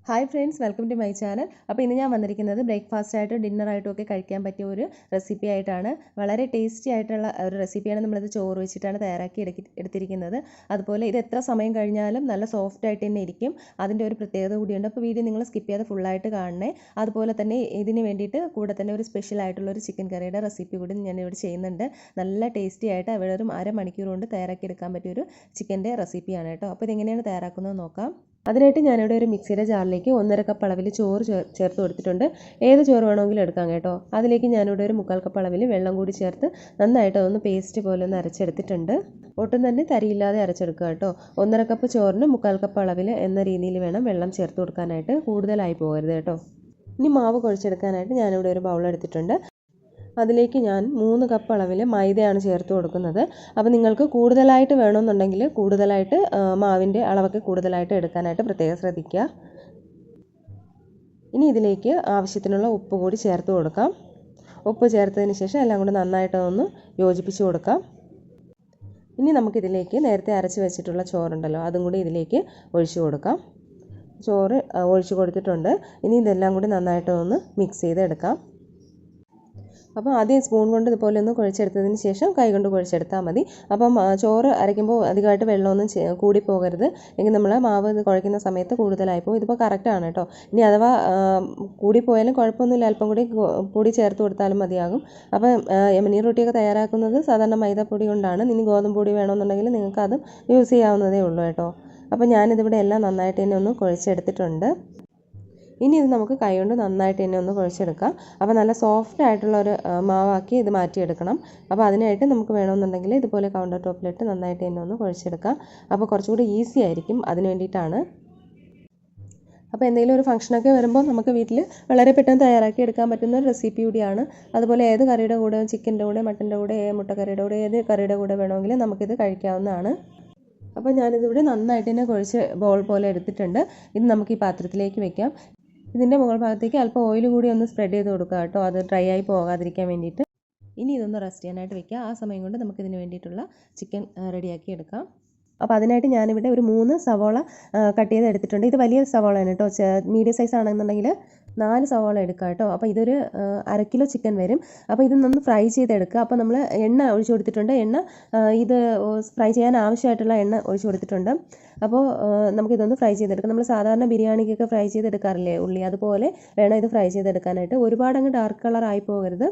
Hi friends, welcome to my channel. അപ്പോൾ ഇന്ന് ഞാൻ വന്നിരിക്കുന്നത് ബ്രേക്ക്ഫാസ്റ്റായിട്ടും ഡിന്നറായിട്ടും ഒക്കെ കഴിക്കാൻ പറ്റിയ ഒരു റെസിപ്പി ആയിട്ടാണ്. വളരെ ടേസ്റ്റി ആയിട്ടുള്ള ഒരു റെസിപ്പിയാണ്. നമ്മളിത് ചോറ് വെച്ചിട്ടാണ് തയ്യാറാക്കി എടുത്തിരിക്കുന്നത്. അതുപോലെ ഇത് എത്ര സമയം കഴിഞ്ഞാലും നല്ല സോഫ്റ്റ് ആയിട്ട് തന്നെ ഇരിക്കും. അതിൻ്റെ ഒരു പ്രത്യേകത കൂടിയുണ്ട്. അപ്പോൾ വീഡിയോ നിങ്ങൾ സ്കിപ്പ് ചെയ്യാതെ ഫുള്ളായിട്ട് കാണണേ. അതുപോലെ തന്നെ ഇതിന് വേണ്ടിയിട്ട് കൂടെ തന്നെ ഒരു സ്പെഷ്യൽ ആയിട്ടുള്ള ഒരു ചിക്കൻ കറിയുടെ റെസിപ്പി കൂടി ഞാൻ ഇവിടെ ചെയ്യുന്നുണ്ട്. നല്ല ടേസ്റ്റി ആയിട്ട് വെറും അരമണിക്കൂർ കൊണ്ട് തയ്യാറാക്കി എടുക്കാൻ പറ്റിയൊരു ചിക്കൻ്റെ റെസിപ്പിയാണ് കേട്ടോ. അപ്പോൾ ഇതെങ്ങനെയാണ് തയ്യാറാക്കുന്നത് നോക്കാം. അതിനായിട്ട് ഞാനിവിടെ ഒരു മിക്സിയുടെ ജാറിലേക്ക് 1.5 കപ്പ് അളവിൽ ചോറ് ചേർത്ത് കൊടുത്തിട്ടുണ്ട്. ഏത് ചോറ് വേണമെങ്കിലും എടുക്കാം കേട്ടോ. അതിലേക്ക് ഞാനിവിടെ ഒരു 3/4 കപ്പ് അളവിൽ വെള്ളം കൂടി ചേർത്ത് നന്നായിട്ട് ഒന്ന് പേസ്റ്റ് പോലെ ഒന്ന് അരച്ചെടുത്തിട്ടുണ്ട്. ഒട്ടും തന്നെ തരിയില്ലാതെ അരച്ചെടുക്കുക കേട്ടോ. 1.5 കപ്പ് ചോറിന് 3/4 കപ്പ് അളവിൽ എന്ന രീതിയിൽ വേണം വെള്ളം ചേർത്ത് കൊടുക്കാനായിട്ട്. കൂടുതലായി പോകരുത് കേട്ടോ. ഇനി മാവ് കുഴച്ചെടുക്കാനായിട്ട് ഞാനിവിടെ ഒരു ബൗൾ എടുത്തിട്ടുണ്ട്. അതിലേക്ക് ഞാൻ 3 കപ്പ് അളവിൽ മൈദയാണ് ചേർത്ത് കൊടുക്കുന്നത്. അപ്പോൾ നിങ്ങൾക്ക് കൂടുതലായിട്ട് വേണമെന്നുണ്ടെങ്കിൽ കൂടുതലായിട്ട് മാവിൻ്റെ അളവൊക്കെ കൂടുതലായിട്ട് എടുക്കാനായിട്ട് പ്രത്യേകം ശ്രദ്ധിക്കുക. ഇനി ഇതിലേക്ക് ആവശ്യത്തിനുള്ള ഉപ്പ് കൂടി ചേർത്ത് കൊടുക്കാം. ഉപ്പ് ചേർത്തതിന് ശേഷം എല്ലാം കൂടി നന്നായിട്ട് ഒന്ന് യോജിപ്പിച്ച് കൊടുക്കാം. ഇനി നമുക്കിതിലേക്ക് നേരത്തെ അരച്ച് വെച്ചിട്ടുള്ള ചോറുണ്ടല്ലോ, അതും കൂടി ഇതിലേക്ക് ഒഴിച്ചു കൊടുക്കാം. ചോറ് ഒഴിച്ചു കൊടുത്തിട്ടുണ്ട്. ഇനി ഇതെല്ലാം കൂടി നന്നായിട്ട് ഒന്ന് മിക്സ് ചെയ്തെടുക്കാം. അപ്പോൾ ആദ്യം സ്പൂൺ കൊണ്ട് ഇതുപോലെ ഒന്ന് കുഴച്ചെടുത്തതിന് ശേഷം കൈ കൊണ്ട് കുഴച്ചെടുത്താൽ മതി. അപ്പം ചോറ് അരയ്ക്കുമ്പോൾ അധികമായിട്ട് വെള്ളമൊന്നും കൂടി പോകരുത്. എങ്കിൽ നമ്മൾ മാവ് കുഴയ്ക്കുന്ന സമയത്ത് കൂടുതലായി പോകും. ഇതിപ്പോൾ കറക്റ്റാണ് കേട്ടോ. ഇനി അഥവാ കൂടിപ്പോയാലും കുഴപ്പമൊന്നുമില്ല, അല്പം കൂടി പൊടി ചേർത്ത് കൊടുത്താലും മതിയാകും. അപ്പം യമനി റൊട്ടിയൊക്കെ തയ്യാറാക്കുന്നത് സാധാരണ മൈദപ്പൊടി കൊണ്ടാണ്. ഇനി ഗോതമ്പ് പൊടി വേണമെന്നുണ്ടെങ്കിൽ നിങ്ങൾക്ക് അതും യൂസ് ചെയ്യാവുന്നതേ ഉള്ളൂ കേട്ടോ. അപ്പോൾ ഞാനിതിവിടെ എല്ലാം നന്നായിട്ട് തന്നെ ഒന്ന് കുഴച്ചെടുത്തിട്ടുണ്ട്. ഇനി ഇത് നമുക്ക് കൈകൊണ്ട് നന്നായിട്ട് തന്നെ ഒന്ന് കുഴച്ചെടുക്കാം. അപ്പോൾ നല്ല സോഫ്റ്റ് ആയിട്ടുള്ള ഒരു മാവാക്കി ഇത് മാറ്റിയെടുക്കണം. അപ്പോൾ അതിനായിട്ട് നമുക്ക് വേണമെന്നുണ്ടെങ്കിൽ ഇതുപോലെ കൗണ്ടർ ടോപ്പിലിട്ട് നന്നായിട്ട് തന്നെ ഒന്ന് കുഴച്ചെടുക്കാം. അപ്പോൾ കുറച്ചുകൂടി ഈസി ആയിരിക്കും, അതിന് വേണ്ടിയിട്ടാണ്. അപ്പോൾ എന്തെങ്കിലും ഒരു ഫംഗ്ഷനൊക്കെ വരുമ്പോൾ നമുക്ക് വീട്ടിൽ വളരെ പെട്ടെന്ന് തയ്യാറാക്കി എടുക്കാൻ പറ്റുന്ന ഒരു റെസിപ്പി കൂടിയാണ്. അതുപോലെ ഏത് കറിയുടെ കൂടെ, ചിക്കൻ്റെ കൂടെ, മട്ടൻ്റെ കൂടെ, മുട്ടക്കറിയുടെ കൂടെ, ഏത് കറിയുടെ കൂടെ വേണമെങ്കിലും നമുക്കിത് കഴിക്കാവുന്നതാണ്. അപ്പോൾ ഞാനിതിവിടെ നന്നായിട്ട് തന്നെ കുഴച്ച് ബോൾ പോലെ എടുത്തിട്ടുണ്ട്. ഇത് നമുക്ക് ഈ പാത്രത്തിലേക്ക് വെക്കാം. ഇതിൻ്റെ മുകൾ ഭാഗത്തേക്ക് അല്പം ഓയിൽ കൂടി ഒന്ന് സ്പ്രെഡ് ചെയ്ത് കൊടുക്കുക കേട്ടോ, അത് ഡ്രൈ ആയി പോകാതിരിക്കാൻ വേണ്ടിയിട്ട്. ഇനി ഇതൊന്ന് റെസ്റ്റ് ചെയ്യാനായിട്ട് വെക്കുക. ആ സമയം കൊണ്ട് നമുക്കിതിന് വേണ്ടിയിട്ടുള്ള ചിക്കൻ റെഡിയാക്കി എടുക്കാം. അപ്പോൾ അതിനായിട്ട് ഞാനിവിടെ ഒരു 3 സവോള കട്ട് ചെയ്ത് എടുത്തിട്ടുണ്ട്. ഇത് വലിയ സവോളയാണ് കേട്ടോ. മീഡിയം സൈസ് ആണെന്നുണ്ടെങ്കിൽ 4 സവോള എടുക്കുക കേട്ടോ. അപ്പോൾ ഇതൊരു 1/2 കിലോ ചിക്കൻ വരും. അപ്പോൾ ഇതൊന്ന് ഫ്രൈ ചെയ്തെടുക്കുക. അപ്പോൾ നമ്മൾ എണ്ണ ഒഴിച്ചു കൊടുത്തിട്ടുണ്ട്. ഇത് ഫ്രൈ ചെയ്യാൻ ആവശ്യമായിട്ടുള്ള എണ്ണ ഒഴിച്ചു കൊടുത്തിട്ടുണ്ട്. അപ്പോൾ നമുക്കിതൊന്ന് ഫ്രൈ ചെയ്തെടുക്കാം. നമ്മൾ സാധാരണ ബിരിയാണിക്കൊക്കെ ഫ്രൈ ചെയ്തെടുക്കാറില്ലേ ഉള്ളി, അതുപോലെ വേണം ഇത് ഫ്രൈ ചെയ്തെടുക്കാനായിട്ട്. ഒരുപാട് അങ്ങ് ഡാർക്ക് കളർ ആയി പോകരുത്.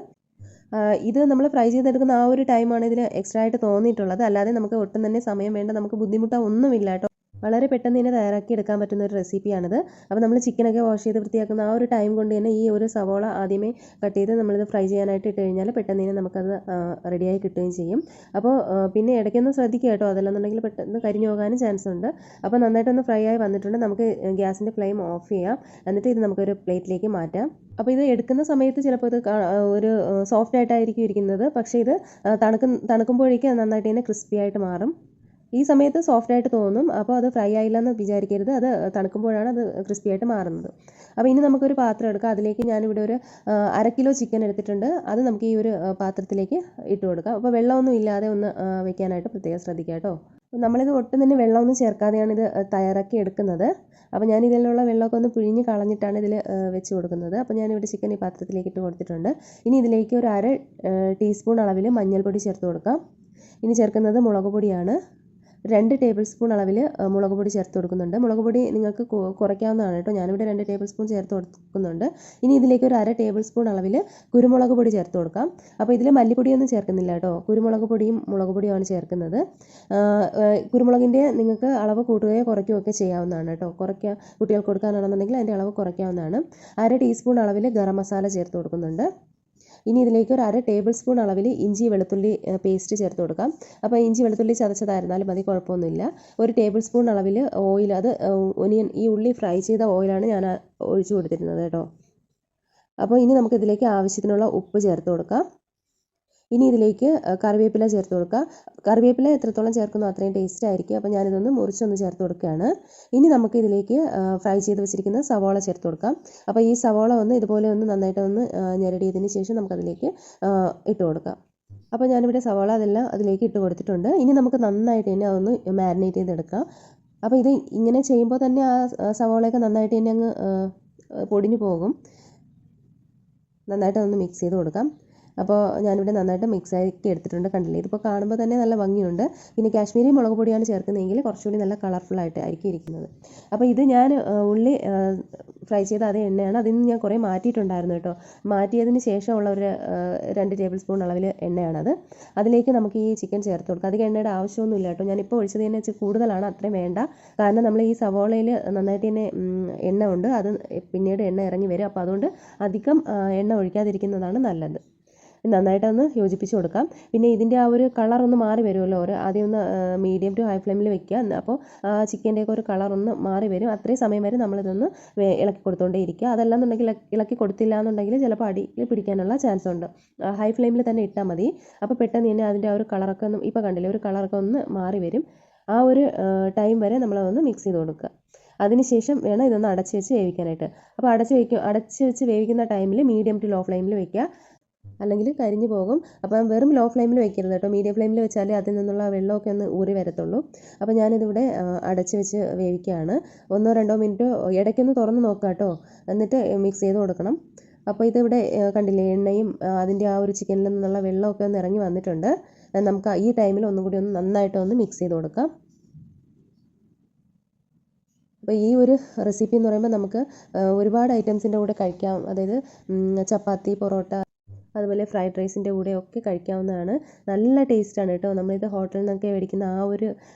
ഇത് നമ്മൾ ഫ്രൈ ചെയ്തെടുക്കുന്ന ആ ഒരു ടൈമാണ് ഇതിന് എക്സ്ട്രാ ആയിട്ട് തോന്നിയിട്ടുള്ളത്. അല്ലാതെ നമുക്ക് ഒട്ടും തന്നെ സമയം വേണ്ട, നമുക്ക് ബുദ്ധിമുട്ടൊന്നുമില്ല കേട്ടോ. വളരെ പെട്ടെന്ന് തന്നെ തയ്യാറാക്കി എടുക്കാൻ പറ്റുന്ന ഒരു റെസിപ്പിയാണിത്. അപ്പോൾ നമ്മൾ ചിക്കനൊക്കെ വാഷ് ചെയ്ത് വൃത്തിയാക്കുന്ന ആ ഒരു ടൈം കൊണ്ട് തന്നെ ഈ ഒരു സവോള ആദ്യമേ കട്ട് ചെയ്ത് നമ്മളിത് ഫ്രൈ ചെയ്യാനായിട്ട് ഇട്ട് കഴിഞ്ഞാൽ പെട്ടെന്ന് തന്നെ നമുക്കത് റെഡിയായി കിട്ടുകയും ചെയ്യും. അപ്പോൾ പിന്നെ ഇടയ്ക്കൊന്ന് ശ്രദ്ധിക്കുക കേട്ടോ, അതല്ലെന്നുണ്ടെങ്കിൽ പെട്ടെന്ന് കരിഞ്ഞു പോകാനും ചാൻസ് ഉണ്ട്. അപ്പോൾ നന്നായിട്ടൊന്ന് ഫ്രൈ ആയി വന്നിട്ടുണ്ട്. നമുക്ക് ഗ്യാസിൻ്റെ ഫ്ലെയിം ഓഫ് ചെയ്യാം. എന്നിട്ട് ഇത് നമുക്കൊരു പ്ലേറ്റിലേക്ക് മാറ്റാം. അപ്പോൾ ഇത് എടുക്കുന്ന സമയത്ത് ചിലപ്പോൾ ഇത് ഒരു സോഫ്റ്റ് ആയിട്ടായിരിക്കും ഇരിക്കുന്നത്. പക്ഷേ ഇത് തണുക്കുമ്പോഴേക്കും നന്നായിട്ട് തന്നെ ക്രിസ്പി ആയിട്ട് മാറും. ഈ സമയത്ത് സോഫ്റ്റ് ആയിട്ട് തോന്നും. അപ്പോൾ അത് ഫ്രൈ ആയില്ല എന്ന് വിചാരിക്കരുത്. അത് തണുക്കുമ്പോഴാണ് അത് ക്രിസ്പി ആയിട്ട് മാറുന്നത്. അപ്പോൾ ഇനി നമുക്കൊരു പാത്രം എടുക്കാം. അതിലേക്ക് ഞാനിവിടെ ഒരു 1/2 കിലോ ചിക്കൻ എടുത്തിട്ടുണ്ട്. അത് നമുക്ക് ഈ ഒരു പാത്രത്തിലേക്ക് ഇട്ട് കൊടുക്കാം. അപ്പോൾ വെള്ളമൊന്നും ഇല്ലാതെ ഒന്ന് വെക്കാനായിട്ട് പ്രത്യേകം ശ്രദ്ധിക്കുക കേട്ടോ. നമ്മളിത് ഒട്ടും തന്നെ വെള്ളമൊന്നും ചേർക്കാതെയാണ് ഇത് തയ്യാറാക്കി എടുക്കുന്നത്. അപ്പോൾ ഞാൻ ഇതിലുള്ള വെള്ളമൊക്കെ ഒന്ന് പിഴിഞ്ഞ് കളഞ്ഞിട്ടാണ് ഇതിൽ വെച്ച് കൊടുക്കുന്നത്. അപ്പോൾ ഞാനിവിടെ ചിക്കൻ ഈ പാത്രത്തിലേക്ക് ഇട്ട് കൊടുത്തിട്ടുണ്ട്. ഇനി ഇതിലേക്ക് ഒരു 1/2 ടീസ്പൂൺ അളവിൽ മഞ്ഞൾപ്പൊടി ചേർത്ത് കൊടുക്കാം. ഇനി ചേർക്കുന്നത് മുളക് പൊടിയാണ്. 2 ടേബിൾ സ്പൂൺ അളവിൽ മുളക് പൊടി ചേർത്ത് കൊടുക്കുന്നുണ്ട്. മുളക് പൊടി നിങ്ങൾക്ക് കുറയ്ക്കാവുന്നതാണ് കേട്ടോ. ഞാനിവിടെ 2 ടേബിൾ സ്പൂൺ ചേർത്ത് കൊടുക്കുന്നുണ്ട്. ഇനി ഇതിലേക്ക് ഒരു 1/2 ടേബിൾ സ്പൂൺ അളവിൽ കുരുമുളക് പൊടി ചേർത്ത് കൊടുക്കാം. അപ്പോൾ ഇതിൽ മല്ലിപ്പൊടിയൊന്നും ചേർക്കുന്നില്ല കേട്ടോ. കുരുമുളക് പൊടിയും മുളക് പൊടിയുമാണ് ചേർക്കുന്നത്. കുരുമുളകിൻ്റെ നിങ്ങൾക്ക് അളവ് കൂട്ടുകയോ കുറയ്ക്കുകയോ ഒക്കെ ചെയ്യാവുന്നതാണ് കേട്ടോ. കുട്ടികൾക്ക് കൊടുക്കാനാണെന്നുണ്ടെങ്കിൽ അതിൻ്റെ അളവ് കുറയ്ക്കാവുന്നതാണ്. 1/2 ടീസ്പൂൺ അളവിൽ ഗരം മസാല ചേർത്ത് കൊടുക്കുന്നുണ്ട്. ഇനി ഇതിലേക്ക് ഒരു 1/2 ടേബിൾ സ്പൂൺ അളവിൽ ഇഞ്ചി വെളുത്തുള്ളി പേസ്റ്റ് ചേർത്ത് കൊടുക്കാം. അപ്പോൾ ഇഞ്ചി വെളുത്തുള്ളി ചതച്ചതായിരുന്നാലും മതി, കുഴപ്പമൊന്നുമില്ല. 1 ടേബിൾ സ്പൂൺ അളവിൽ ഓയിൽ, അത് ഒനിയൻ, ഈ ഉള്ളി ഫ്രൈ ചെയ്ത ഓയിലാണ് ഞാൻ ഒഴിച്ചു കൊടുത്തിരുന്നത് കേട്ടോ. അപ്പോൾ ഇനി നമുക്കിതിലേക്ക് ആവശ്യത്തിനുള്ള ഉപ്പ് ചേർത്ത് കൊടുക്കാം. ഇനി ഇതിലേക്ക് കറിവേപ്പില ചേർത്ത് കൊടുക്കുക. കറിവേപ്പില എത്രത്തോളം ചേർക്കുന്നോ അത്രയും ടേസ്റ്റ് ആയിരിക്കും. അപ്പോൾ ഞാനിതൊന്ന് മുറിച്ചൊന്ന് ചേർത്ത് കൊടുക്കുകയാണ്. ഇനി നമുക്ക് ഇതിലേക്ക് ഫ്രൈ ചെയ്ത് വെച്ചിരിക്കുന്ന സവോള ചേർത്ത് കൊടുക്കാം. അപ്പോൾ ഈ സവോള ഇതുപോലെ നന്നായിട്ടൊന്ന് ഞെരടിയതിന് ശേഷം നമുക്കതിലേക്ക് ഇട്ട് കൊടുക്കാം. അപ്പോൾ ഞാനിവിടെ സവോള അതെല്ലാം അതിലേക്ക് ഇട്ട് കൊടുത്തിട്ടുണ്ട്. ഇനി നമുക്ക് നന്നായിട്ട് തന്നെ അതൊന്ന് മാരിനേറ്റ് ചെയ്തെടുക്കാം. അപ്പോൾ ഇത് ഇങ്ങനെ ചെയ്യുമ്പോൾ തന്നെ ആ സവോളയൊക്കെ നന്നായിട്ട് തന്നെ അങ്ങ് പൊടിഞ്ഞു പോകും. നന്നായിട്ടൊന്ന് മിക്സ് ചെയ്ത് കൊടുക്കാം. അപ്പോൾ ഞാനിവിടെ നന്നായിട്ട് മിക്സ് ആക്കി എടുത്തിട്ടുണ്ട്. കണ്ടില്ലേ, ഇതിപ്പോൾ കാണുമ്പോൾ തന്നെ നല്ല ഭംഗിയുണ്ട്. പിന്നെ കാശ്മീരി മുളക് പൊടിയാണ് ചേർക്കുന്നതെങ്കിൽ കുറച്ചുകൂടി നല്ല കളർഫുള്ളായിട്ട് ആയിരിക്കും ഇരിക്കുന്നത്. അപ്പോൾ ഇത് ഞാൻ ഉള്ളി ഫ്രൈ ചെയ്ത അതേ എണ്ണയാണ്. അതിൽ നിന്ന് ഞാൻ കുറേ മാറ്റിയിട്ടുണ്ടായിരുന്നു കേട്ടോ. മാറ്റിയതിന് ശേഷമുള്ള ഒരു 2 ടേബിൾ സ്പൂൺ അളവിൽ എണ്ണയാണത്. അതിലേക്ക് നമുക്ക് ഈ ചിക്കൻ ചേർത്ത് കൊടുക്കാം. അധികം എണ്ണയുടെ ആവശ്യമൊന്നുമില്ല കേട്ടോ. ഞാനിപ്പോൾ ഒഴിച്ചത് തന്നെ വെച്ച് കൂടുതലാണ്, അത്രയും വേണ്ട. കാരണം നമ്മൾ ഈ സവോളയിൽ നന്നായിട്ട് തന്നെ എണ്ണ ഉണ്ട്, അത് പിന്നീട് എണ്ണ ഇറങ്ങി വരും. അപ്പോൾ അതുകൊണ്ട് അധികം എണ്ണ ഒഴിക്കാതിരിക്കുന്നതാണ് നല്ലത്. നന്നായിട്ടൊന്ന് യോജിപ്പിച്ച് കൊടുക്കാം. പിന്നെ ഇതിൻ്റെ ആ ഒരു കളറൊന്ന് മാറി വരുമല്ലോ, ആദ്യം ഒന്ന് മീഡിയം ടു ഹൈ ഫ്ലെയിമിൽ വെക്കുക. അപ്പോൾ ചിക്കൻ്റെയൊക്കെ ഒരു കളറൊന്ന് മാറി വരും. അത്രയും സമയം വരെ നമ്മളിതൊന്ന് ഇളക്കി കൊടുത്തുകൊണ്ടേ ഇരിക്കുക. അതല്ലാന്നുണ്ടെങ്കിൽ ഇളക്കി കൊടുത്തില്ല എന്നുണ്ടെങ്കിൽ ചിലപ്പോൾ അടിയിൽ പിടിക്കാനുള്ള ചാൻസ് ഉണ്ട്. ഹൈ ഫ്ലെയിമിൽ തന്നെ ഇട്ടാൽ മതി. അപ്പോൾ പെട്ടെന്ന് തന്നെ അതിൻ്റെ ആ ഒരു കളറൊക്കെ ഒന്ന്, ഇപ്പോൾ കണ്ടില്ലേ, ഒരു കളറൊക്കെ ഒന്ന് മാറി വരും. ആ ഒരു ടൈം വരെ നമ്മളതൊന്ന് മിക്സ് ചെയ്ത് കൊടുക്കുക. അതിനുശേഷം വേണം ഇതൊന്ന് അടച്ച് വെച്ച് വേവിക്കാനായിട്ട്. അപ്പോൾ അടച്ച് വെച്ച് വേവിക്കുന്ന ടൈമിൽ മീഡിയം ടു ലോ ഫ്ലെയിമിൽ വെക്കുക, അല്ലെങ്കിൽ കരിഞ്ഞു പോകും. അപ്പം വെറും ലോ ഫ്ലെയിമിൽ വെക്കരുത് കേട്ടോ. മീഡിയം ഫ്ലെയിമിൽ വെച്ചാലേ അതിൽ നിന്നുള്ള വെള്ളമൊക്കെ ഒന്ന് ഊറി വരത്തുള്ളൂ. അപ്പോൾ ഞാനിതിവിടെ അടച്ച് വെച്ച് വേവിക്കുകയാണ്. 1-2 മിനിറ്റ് ഇടയ്ക്കൊന്ന് തുറന്ന് നോക്കുക കേട്ടോ. എന്നിട്ട് മിക്സ് ചെയ്ത് കൊടുക്കണം. അപ്പോൾ ഇതിവിടെ കണ്ടില്ലേ, എണ്ണയും അതിൻ്റെ ആ ഒരു ചിക്കനിൽ നിന്നുള്ള വെള്ളമൊക്കെ ഒന്ന് ഇറങ്ങി വന്നിട്ടുണ്ട്. നമുക്ക് ഈ ടൈമിൽ ഒന്നും കൂടി ഒന്ന് നന്നായിട്ടൊന്ന് മിക്സ് ചെയ്ത് കൊടുക്കാം. അപ്പോൾ ഈ ഒരു റെസിപ്പി എന്ന് പറയുമ്പോൾ നമുക്ക് ഒരുപാട് ഐറ്റംസിൻ്റെ കൂടെ കഴിക്കാം. അതായത് ചപ്പാത്തി, പൊറോട്ട, അതുപോലെ ഫ്രൈഡ് റൈസിൻ്റെ കൂടെയൊക്കെ കഴിക്കാവുന്നതാണ്. നല്ല ടേസ്റ്റാണ് കേട്ടോ. നമ്മളിത് ഹോട്ടലിൽ നിന്നൊക്കെ മേടിക്കുന്ന ആ ഒരു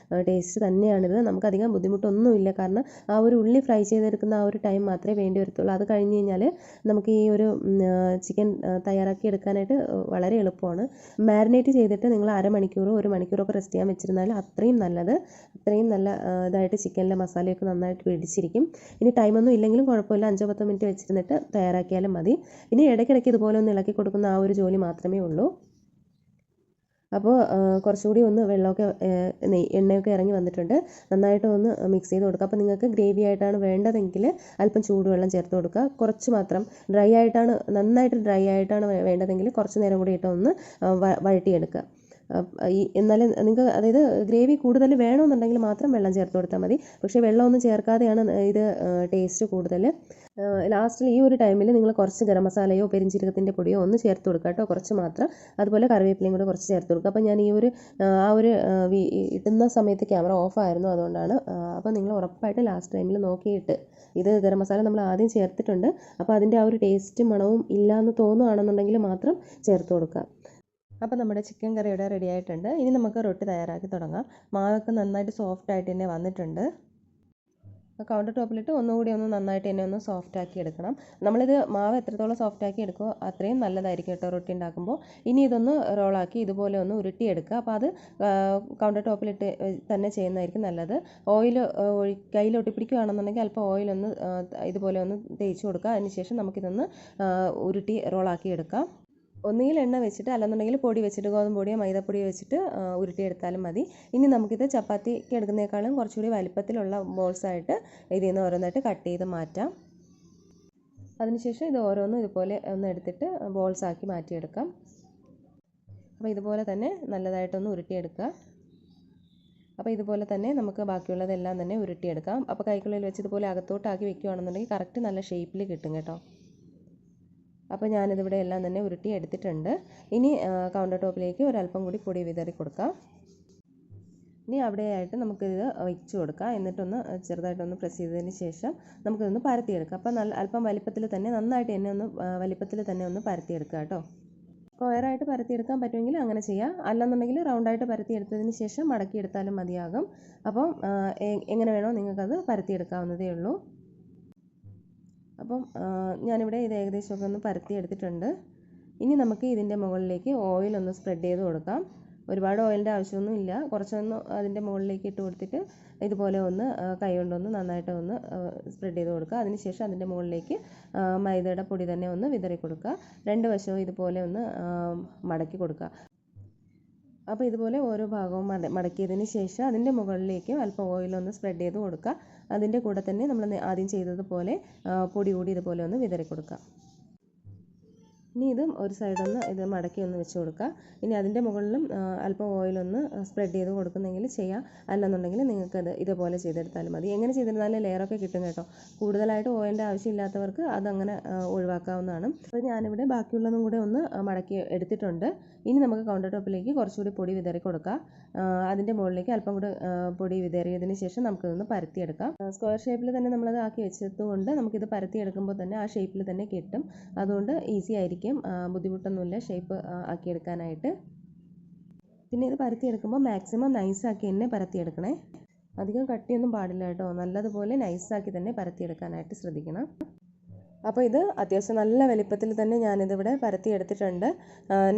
ടേസ്റ്റ് തന്നെയാണിത്. നമുക്കധികം ബുദ്ധിമുട്ടൊന്നുമില്ല. കാരണം ആ ഒരു ഉള്ളി ഫ്രൈ ചെയ്തെടുക്കുന്ന ആ ഒരു ടൈം മാത്രമേ വേണ്ടി വരത്തുള്ളൂ. അത് കഴിഞ്ഞ് കഴിഞ്ഞാൽ നമുക്ക് ഈ ഒരു ചിക്കൻ തയ്യാറാക്കി എടുക്കാനായിട്ട് വളരെ എളുപ്പമാണ്. മാരിനേറ്റ് ചെയ്തിട്ട് നിങ്ങൾ അരമണിക്കൂറോ 1 മണിക്കൂറൊക്കെ റെസ്റ്റ് ചെയ്യാൻ വെച്ചിരുന്നാൽ അത്രയും നല്ലത്. അത്രയും നല്ല ഇതായിട്ട് ചിക്കനിലെ മസാലയൊക്കെ നന്നായിട്ട് പിടിച്ചിരിക്കും. ഇനി ടൈമൊന്നും ഇല്ലെങ്കിലും കുഴപ്പമില്ല, 5-10 മിനിറ്റ് വെച്ചിരുന്നിട്ട് തയ്യാറാക്കിയാലും മതി. ഇനി ഇടയ്ക്കിടയ്ക്ക് ഇതുപോലെ ഒന്ന് ഇളക്കി കൊടുക്കുന്ന ആ ഒരു ജോലി മാത്രമേ ഉള്ളൂ. അപ്പോൾ കുറച്ചുകൂടി ഒന്ന് വെള്ളമൊക്കെ എണ്ണയൊക്കെ ഇറങ്ങി വന്നിട്ടുണ്ട്. നന്നായിട്ട് ഒന്ന് മിക്സ് ചെയ്ത് കൊടുക്കുക. അപ്പോൾ നിങ്ങൾക്ക് ഗ്രേവി ആയിട്ടാണ് വേണ്ടതെങ്കിൽ അല്പം ചൂടുവെള്ളം ചേർത്ത് കൊടുക്കുക. കുറച്ച് മാത്രം. നന്നായിട്ട് ഡ്രൈ ആയിട്ടാണ് വേണ്ടതെങ്കിൽ കുറച്ച് നേരം കൂടി ഇട്ടൊന്ന് വഴട്ടിയെടുക്കുക. എന്നാലും നിങ്ങൾക്ക്, അതായത് ഗ്രേവി കൂടുതൽ വേണമെന്നുണ്ടെങ്കിൽ മാത്രം വെള്ളം ചേർത്ത് കൊടുത്താൽ മതി. പക്ഷേ വെള്ളമൊന്നും ചേർക്കാതെയാണ് ഇത് ടേസ്റ്റ് കൂടുതൽ. ലാസ്റ്റിൽ ഈ ഒരു ടൈമിൽ നിങ്ങൾ കുറച്ച് ഗരം മസാലയോ പെരിഞ്ചീരകത്തിൻ്റെ പൊടിയോ ഒന്ന് ചേർത്ത് കൊടുക്കുക കേട്ടോ, കുറച്ച് മാത്രം. അതുപോലെ കറിവേപ്പിലയും കൂടെ കുറച്ച് ചേർത്ത് കൊടുക്കുക. അപ്പോൾ ഞാൻ ഈ ഒരു ഇടുന്ന സമയത്ത് ക്യാമറ ഓഫായിരുന്നു, അതുകൊണ്ടാണ്. അപ്പോൾ നിങ്ങൾ ഉറപ്പായിട്ട് ലാസ്റ്റ് ടൈമിൽ നോക്കിയിട്ട്, ഇത് ഗരം മസാല നമ്മൾ ആദ്യം ചേർത്തിട്ടുണ്ട്. അപ്പോൾ അതിൻ്റെ ആ ഒരു ടേസ്റ്റും മണവും ഇല്ലയെന്ന് തോന്നുകയാണെന്നുണ്ടെങ്കിൽ മാത്രം ചേർത്ത് കൊടുക്കുക. അപ്പോൾ നമ്മുടെ ചിക്കൻ കറി ഇവിടെ റെഡി ആയിട്ടുണ്ട്. ഇനി നമുക്ക് റൊട്ടി തയ്യാറാക്കി തുടങ്ങാം. മാവൊക്കെ നന്നായിട്ട് സോഫ്റ്റ് ആയിട്ട് തന്നെ വന്നിട്ടുണ്ട്. കൗണ്ടർ ടോപ്പിലിട്ട് ഒന്നുകൂടി ഒന്ന് നന്നായിട്ട് തന്നെ ഒന്ന് സോഫ്റ്റ് ആക്കി എടുക്കണം. നമ്മളിത് മാവ് എത്രത്തോളം സോഫ്റ്റ് ആക്കി എടുക്കുമോ അത്രയും നല്ലതായിരിക്കും കേട്ടോ റൊട്ടി ഉണ്ടാക്കുമ്പോൾ. ഇനി ഇതൊന്ന് റോളാക്കി ഇതുപോലെ ഒന്ന് ഉരുട്ടിയെടുക്കുക. അപ്പോൾ അത് കൗണ്ടർ ടോപ്പിലിട്ട് തന്നെ ചെയ്യുന്നതായിരിക്കും നല്ലത്. ഓയിൽ കയ്യിൽ ഒട്ടിപ്പിടിക്കുകയാണെന്നുണ്ടെങ്കിൽ അല്പം ഓയിലൊന്ന് ഇതുപോലെ ഒന്ന് തേച്ച് കൊടുക്കുക. അതിനുശേഷം നമുക്കിതൊന്ന് ഉരുട്ടി റോളാക്കി എടുക്കാം. ഒന്നുകിൽ എണ്ണ വെച്ചിട്ട്, അല്ലെന്നുണ്ടെങ്കിൽ പൊടി വെച്ചിട്ട്, ഗോതമ്പ് പൊടിയോ മൈദപ്പൊടിയോ വെച്ചിട്ട് ഉരുട്ടിയെടുത്താലും മതി. ഇനി നമുക്കിത് ചപ്പാത്തിക്ക് എടുക്കുന്നതിനേക്കാളും കുറച്ചുകൂടി വലിപ്പത്തിലുള്ള ബോൾസായിട്ട് ഇതിൽ നിന്ന് ഓരോന്നായിട്ട് കട്ട് ചെയ്ത് മാറ്റാം. അതിനുശേഷം ഇത് ഓരോന്നും ഇതുപോലെ ഒന്ന് എടുത്തിട്ട് ബോൾസാക്കി മാറ്റിയെടുക്കാം. അപ്പോൾ ഇതുപോലെ തന്നെ നല്ലതായിട്ടൊന്ന് ഉരുട്ടിയെടുക്കുക. അപ്പോൾ ഇതുപോലെ തന്നെ നമുക്ക് ബാക്കിയുള്ളതെല്ലാം തന്നെ ഉരുട്ടിയെടുക്കാം. അപ്പോൾ കൈക്കുള്ളിൽ വെച്ച് ഇതുപോലെ അകത്തോട്ടാക്കി വെക്കുകയാണെന്നുണ്ടെങ്കിൽ കറക്റ്റ് നല്ല ഷേപ്പിൽ കിട്ടും കേട്ടോ. അപ്പോൾ ഞാനിതിവിടെ എല്ലാം തന്നെ ഉരുട്ടി എടുത്തിട്ടുണ്ട്. ഇനി കൗണ്ടർ ടോപ്പിലേക്ക് ഒരല്പം കൂടി പൊടി വിതറി കൊടുക്കാം. ഇനി അവിടെയായിട്ട് നമുക്കിത് വെച്ച് കൊടുക്കാം. എന്നിട്ടൊന്ന് ചെറുതായിട്ടൊന്ന് പ്രസ് ചെയ്തതിന് ശേഷം നമുക്കിതൊന്ന് പരത്തിയെടുക്കാം. അപ്പോൾ അല്പം വലിപ്പത്തിൽ തന്നെ, നന്നായിട്ട് തന്നെ വലിപ്പത്തിൽ തന്നെ ഒന്ന് പരത്തിയെടുക്കുക കേട്ടോ. സ്ക്വയറായിട്ട് പരത്തിയെടുക്കാൻ പറ്റുമെങ്കിൽ അങ്ങനെ ചെയ്യാം. അല്ലെന്നുണ്ടെങ്കിൽ റൗണ്ടായിട്ട് പരത്തിയെടുത്തതിന് ശേഷം മടക്കിയെടുത്താലും മതിയാകും. അപ്പം എങ്ങനെ വേണോ നിങ്ങൾക്കത് പരത്തിയെടുക്കാവുന്നതേ ഉള്ളൂ. അപ്പം ഞാനിവിടെ ഇത് ഏകദേശമൊക്കെ ഒന്ന് പരത്തി എടുത്തിട്ടുണ്ട്. ഇനി നമുക്ക് ഇതിൻ്റെ മുകളിലേക്ക് ഓയിലൊന്ന് സ്പ്രെഡ് ചെയ്ത് കൊടുക്കാം. ഒരുപാട് ഓയിലിൻ്റെ ആവശ്യമൊന്നും ഇല്ല. കുറച്ചൊന്ന് അതിൻ്റെ മുകളിലേക്ക് ഇട്ട് കൊടുത്തിട്ട് ഇതുപോലെ ഒന്ന് കൈ കൊണ്ടൊന്ന് നന്നായിട്ട് ഒന്ന് സ്പ്രെഡ് ചെയ്ത് കൊടുക്കുക. അതിനുശേഷം അതിൻ്റെ മുകളിലേക്ക് മൈദയുടെ പൊടി തന്നെ ഒന്ന് വിതറി കൊടുക്കുക. 2 വശവും ഇതുപോലെ ഒന്ന് മടക്കി കൊടുക്കുക. അപ്പോൾ ഇതുപോലെ ഓരോ ഭാഗവും മടക്കിയതിന് ശേഷം അതിൻ്റെ മുകളിലേക്ക് അല്പം ഓയിലൊന്ന് സ്പ്രെഡ് ചെയ്ത് കൊടുക്കുക. അതിൻ്റെ കൂടെ തന്നെ നമ്മൾ ആദ്യം ചെയ്തതുപോലെ പൊടി കൂടി ഇതുപോലെ ഒന്ന് വിതറി കൊടുക്കുക. ഇനി ഇതും ഒരു സൈഡൊന്ന് ഇത് മടക്കി ഒന്ന് വെച്ച് കൊടുക്കുക. ഇനി അതിൻ്റെ മുകളിലും അല്പം ഓയിലൊന്ന് സ്പ്രെഡ് ചെയ്ത് കൊടുക്കുന്നെങ്കിൽ ചെയ്യാം. അല്ലെന്നുണ്ടെങ്കിൽ നിങ്ങൾക്കത് ഇതുപോലെ ചെയ്തെടുത്താലും മതി. എങ്ങനെ ചെയ്തിരുന്നാലും ലെയറൊക്കെ കിട്ടും കേട്ടോ. കൂടുതലായിട്ട് ഓയിലിൻ്റെ ആവശ്യമില്ലാത്തവർക്ക് അതങ്ങനെ ഒഴിവാക്കാവുന്നതാണ്. അപ്പോൾ ഞാനിവിടെ ബാക്കിയുള്ളതും കൂടെ ഒന്ന് മടക്കി എടുത്തിട്ടുണ്ട്. ഇനി നമുക്ക് കൗണ്ടർ ടോപ്പിലേക്ക് കുറച്ചുകൂടി പൊടി വിതറി കൊടുക്കാം. അതിൻ്റെ മുകളിലേക്ക് അല്പം കൂടി പൊടി വിതറിയതിന് ശേഷം നമുക്കിതൊന്ന് പരത്തിയെടുക്കാം. സ്ക്വയർ ഷേപ്പിൽ തന്നെ നമ്മളത് ആക്കി വെച്ചതുകൊണ്ട് നമുക്കിത് പരത്തിയെടുക്കുമ്പോൾ തന്നെ ആ ഷേപ്പിൽ തന്നെ കിട്ടും. അതുകൊണ്ട് ഈസി ആയിരിക്കും, ബുദ്ധിമുട്ടൊന്നുമില്ല ഷേപ്പ് ആക്കിയെടുക്കാനായിട്ട്. പിന്നെ ഇത് പരത്തിയെടുക്കുമ്പോൾ മാക്സിമം നൈസാക്കി തന്നെ പരത്തിയെടുക്കണേ. അധികം കട്ടിയൊന്നും പാടില്ല കേട്ടോ. നല്ലതുപോലെ നൈസാക്കി തന്നെ പരത്തിയെടുക്കാനായിട്ട് ശ്രദ്ധിക്കണം. അപ്പോൾ ഇത് അത്യാവശ്യം നല്ല വലിപ്പത്തിൽ തന്നെ ഞാനിതിവിടെ പരത്തിയെടുത്തിട്ടുണ്ട്.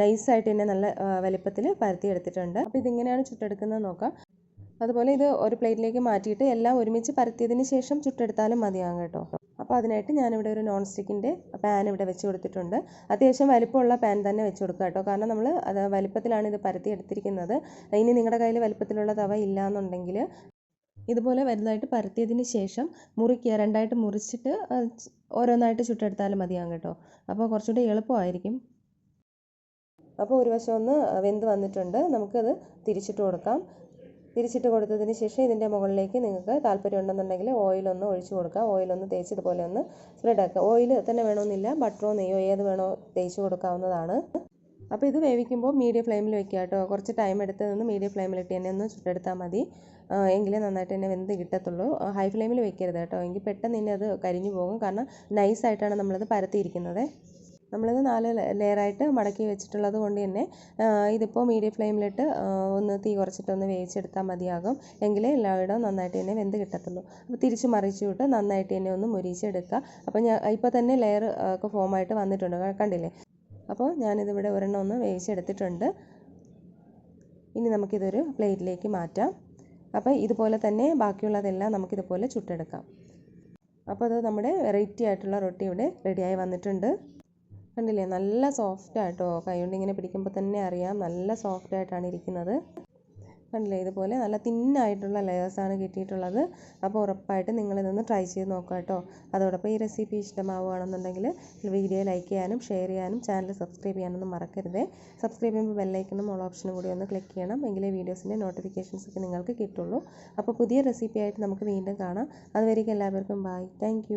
നൈസായിട്ട് തന്നെ നല്ല വലിപ്പത്തിൽ പരത്തിയെടുത്തിട്ടുണ്ട്. അപ്പോൾ ഇതിങ്ങനെയാണ് ചുട്ടെടുക്കുന്നത് നോക്കാം. അതുപോലെ ഇത് ഒരു പ്ലേറ്റിലേക്ക് മാറ്റിയിട്ട് എല്ലാം ഒരുമിച്ച് പരത്തിയതിന് ശേഷം ചുട്ടെടുത്താലും മതിയാകും കേട്ടോ. അപ്പോൾ അതിനായിട്ട് ഞാനിവിടെ ഒരു നോൺ സ്റ്റിക്കിൻ്റെ പാൻ ഇവിടെ വെച്ച് കൊടുത്തിട്ടുണ്ട്. അത്യാവശ്യം വലിപ്പമുള്ള പാൻ തന്നെ വെച്ച് കൊടുക്കുക കേട്ടോ. കാരണം നമ്മൾ അത് വലിപ്പത്തിലാണ് ഇത് പരത്തിയെടുത്തിരിക്കുന്നത്. ഇനി നിങ്ങളുടെ കയ്യിൽ വലിപ്പത്തിലുള്ള തവ ഇല്ല എന്നുണ്ടെങ്കിൽ ഇതുപോലെ വലുതായിട്ട് പരത്തിയതിന് ശേഷം മുറിക്കുക. രണ്ടായിട്ട് മുറിച്ചിട്ട് ഓരോന്നായിട്ട് ചുട്ടെടുത്താലും മതിയാകും കേട്ടോ. അപ്പോൾ കുറച്ചുകൂടി എളുപ്പമായിരിക്കും. അപ്പോൾ ഒരു വശം ഒന്ന് വെന്ത് വന്നിട്ടുണ്ട്. നമുക്കത് തിരിച്ചിട്ട് കൊടുക്കാം. തിരിച്ചിട്ട് കൊടുത്തതിന് ശേഷം ഇതിൻ്റെ മുകളിലേക്ക് നിങ്ങൾക്ക് താല്പര്യം ഉണ്ടെന്നുണ്ടെങ്കിൽ ഓയിലൊന്ന് ഒഴിച്ച് കൊടുക്കുക. ഓയിലൊന്ന് തേച്ച് ഇതുപോലെ ഒന്ന് സ്പ്രെഡ് ആക്കുക. ഓയിൽ തന്നെ വേണമെന്നില്ല, ബട്ടറോ നെയ്യോ ഏത് വേണോ തേച്ച് കൊടുക്കാവുന്നതാണ്. അപ്പോൾ ഇത് വേവിക്കുമ്പോൾ മീഡിയം ഫ്ലെയിമിൽ വെക്കുക കേട്ടോ. കുറച്ച് ടൈം എടുത്ത് നിന്ന് മീഡിയം ഫ്ലെയിമിലിട്ട് തന്നെ ഒന്ന് ചുട്ടെടുത്താൽ മതി. എങ്കിലേ നന്നായിട്ട് തന്നെ വെന്ത് കിട്ടത്തുള്ളൂ. ഹൈ ഫ്ലെയിമിൽ വെക്കരുത് കേട്ടോ. എങ്കിൽ പെട്ടെന്ന് തന്നെ അത് കരിഞ്ഞു പോകും. കാരണം നൈസായിട്ടാണ് നമ്മളത് പരത്തിയിരിക്കുന്നത്. നമ്മളിത് 4 ലെയറായിട്ട് മടക്കി വെച്ചിട്ടുള്ളത് കൊണ്ട് തന്നെ ഇതിപ്പോൾ മീഡിയം ഫ്ലെയിമിലിട്ട് ഒന്ന് തീ കുറച്ചിട്ടൊന്ന് വേവിച്ചെടുത്താൽ മതിയാകും. എങ്കിലേ എല്ലായിടവും നന്നായിട്ട് തന്നെ വെന്ത് കിട്ടത്തുള്ളൂ. അപ്പോൾ തിരിച്ച് മറിച്ച് വിട്ട് നന്നായിട്ട് തന്നെ ഒന്ന് മുരിച്ചെടുക്കുക. അപ്പോൾ ഇപ്പോൾ തന്നെ ലെയർ ഒക്കെ ഫോമായിട്ട് വന്നിട്ടുണ്ട്, കണ്ടില്ലേ? അപ്പോൾ ഞാനിതിവിടെ ഒരെണ്ണം ഒന്ന് വേവിച്ചെടുത്തിട്ടുണ്ട്. ഇനി നമുക്കിതൊരു പ്ലേറ്റിലേക്ക് മാറ്റാം. അപ്പോൾ ഇതുപോലെ തന്നെ ബാക്കിയുള്ളതെല്ലാം നമുക്കിതുപോലെ ചുട്ടെടുക്കാം. അപ്പോൾ അത് നമ്മുടെ വെറൈറ്റി ആയിട്ടുള്ള റൊട്ടി ഇവിടെ റെഡിയായി വന്നിട്ടുണ്ട്. കണ്ടില്ലേ, നല്ല സോഫ്റ്റായിട്ടോ. കൈകൊണ്ട് ഇങ്ങനെ പിടിക്കുമ്പോൾ തന്നെ അറിയാം നല്ല സോഫ്റ്റായിട്ടാണ് ഇരിക്കുന്നത്. കണ്ടില്ലേ, ഇതുപോലെ നല്ല തിന്നായിട്ടുള്ള ലെയേഴ്സാണ് കിട്ടിയിട്ടുള്ളത്. അപ്പോൾ ഉറപ്പായിട്ട് നിങ്ങളിതൊന്ന് ട്രൈ ചെയ്ത് നോക്കുക കേട്ടോ. അതോടൊപ്പം ഈ റെസിപ്പി ഇഷ്ടമാവുകയാണെന്നുണ്ടെങ്കിൽ വീഡിയോ ലൈക്ക് ചെയ്യാനും ഷെയർ ചെയ്യാനും ചാനൽ സബ്സ്ക്രൈബ് ചെയ്യാനൊന്നും മറക്കരുത്. സബ്സ്ക്രൈബ് ചെയ്യുമ്പോൾ ബെല്ലൈക്കണും ഓൾ ഓപ്ഷനും കൂടി ഒന്ന് ക്ലിക്ക് ചെയ്യണം. എങ്കിലേ വീഡിയോസിൻ്റെ നോട്ടിഫിക്കേഷൻസ് ഒക്കെ നിങ്ങൾക്ക് കിട്ടുള്ളൂ. അപ്പോൾ പുതിയ റെസിപ്പി ആയിട്ട് നമുക്ക് വീണ്ടും കാണാം. അതുവരേക്കും എല്ലാവർക്കും ബൈ. താങ്ക്